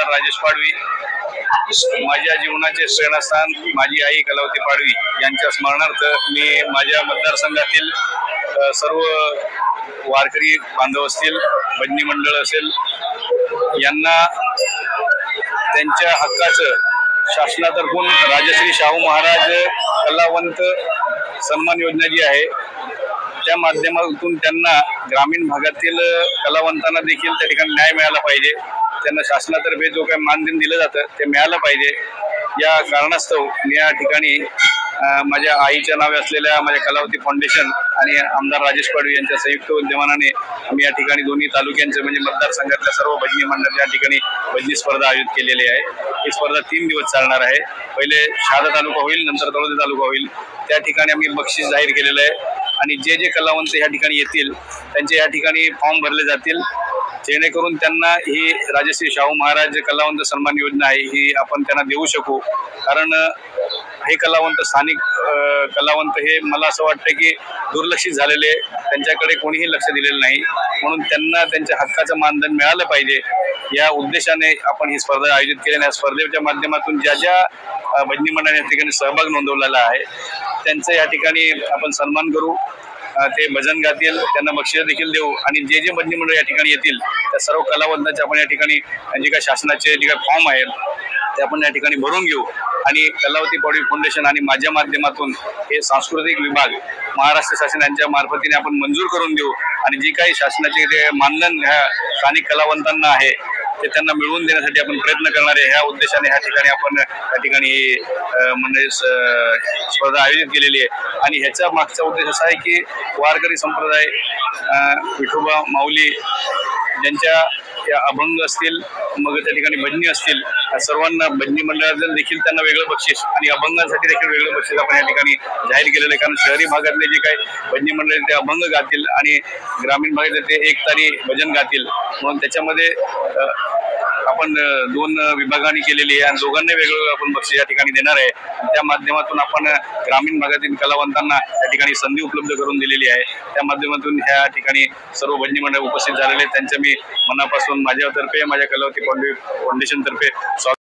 आमदार राजेश पाडवी, माझ्या जीवनाचे प्रेरणास्थान माझी आई कलावती पाडवी यांच्या स्मरणार्थ मी माझ्या मतदारसंघातील सर्व वारकरी बांधव असतील, भजनी मंडळ असेल, यांना त्यांच्या हक्काचं शासनातर्फून राजश्री शाहू महाराज कलावंत सन्मान योजना जी आहे त्या माध्यमातून त्यांना ग्रामीण भागातील कलावंतांना देखील त्या ठिकाणी न्याय मिळाला पाहिजे, त्यांना शासनातर्फे जो काही मानधन दिलं जातं ते मिळालं पाहिजे। या कारणास्तव मी या ठिकाणी माझ्या आईच्या नावे असलेल्या माझ्या कलावती फाउंडेशन आणि आमदार राजेश पाडवी यांच्या संयुक्त उद्यमाने आम्ही या ठिकाणी दोन्ही तालुक्यांचे म्हणजे मतदारसंघातल्या सर्व भजनी मंडळ या ठिकाणी भजनी स्पर्धा आयोजित केलेली आहे। ही स्पर्धा 3 दिवस चालणार आहे। पहिले शहादा तालुका होईल, नंतर तळोदा तालुका होईल। त्या ठिकाणी आम्ही बक्षीस जाहीर केलेलं आहे आणि जे जे कलावंत या ठिकाणी येतील त्यांचे या ठिकाणी फॉर्म भरले जातील, जेणेकरून त्यांना ही राजश्री शाहू महाराज कलावंत सन्मान योजना आहे ही आपण त्यांना देऊ शकू। कारण हे कलावंत स्थानिक कलावंत हे मला असं वाटतं की दुर्लक्षित झालेले, त्यांच्याकडे कोणीही लक्ष दिलेलं नाही, म्हणून त्यांना त्यांच्या हक्काचं मानधन मिळालं पाहिजे या उद्देशाने आपण ही स्पर्धा आयोजित केली। या स्पर्धेच्या माध्यमातून ज्या ज्या भजनी मंडळाने या ठिकाणी सहभाग नोंदवलेला आहे त्यांचं या ठिकाणी आपण सन्मान करू, ते भजन गातील, त्यांना बक्षीस देखील देऊ आणि जे जे भजनी मंडळ या ठिकाणी येतील त्या सर्व कलावंतांचे आपण या ठिकाणी जे काही शासनाचे जे काही फॉर्म आहेत ते आपण या ठिकाणी भरून घेऊ आणि कलावती पाडवी फाउंडेशन आणि माझ्या माध्यमातून हे सांस्कृतिक विभाग महाराष्ट्र शासन यांच्या मार्फतीने आपण मंजूर करून देऊ आणि जी काही शासनाचे जे मानधन ह्या स्थानिक कलावंतांना आहे ते त्यांना मिळवून देण्यासाठी आपण प्रयत्न करणार आहे। ह्या उद्देशाने ह्या ठिकाणी आपण त्या ठिकाणी म्हणजे स्पर्धा आयोजित केलेली आहे आणि ह्याचा मागचा उद्देश असा आहे की वारकरी संप्रदाय, विठोबा माऊली ज्यांच्या या अभंग असतील, मग त्या ठिकाणी भजनी असतील, सर्वांना भजनी मंडळात देखील त्यांना वेगळं बक्षीस आणि अभंगांसाठी देखील वेगळं बक्षीस आपण या ठिकाणी जाहीर केलेलं आहे। कारण शहरी भागातले जे काही भजनी मंडळ ते अभंग गातील आणि ग्रामीण भागातले ते एकतारी भजन गातील, म्हणून त्याच्यामध्ये आपण 2 विभागांनी केलेली आहे आणि दोघांना वेगवेगळं आपण बक्षीस या ठिकाणी देणार आहे। त्या माध्यमातून आपण ग्रामीण भागातील कलावंतांना त्या ठिकाणी संधी उपलब्ध करून दिलेली आहे। त्या माध्यमातून ह्या ठिकाणी सर्व भजनी मंडळ उपस्थित झालेले त्यांचं मी मनापासून माझ्यातर्फे, माझ्या कलावती फाउंडेशन तर्फे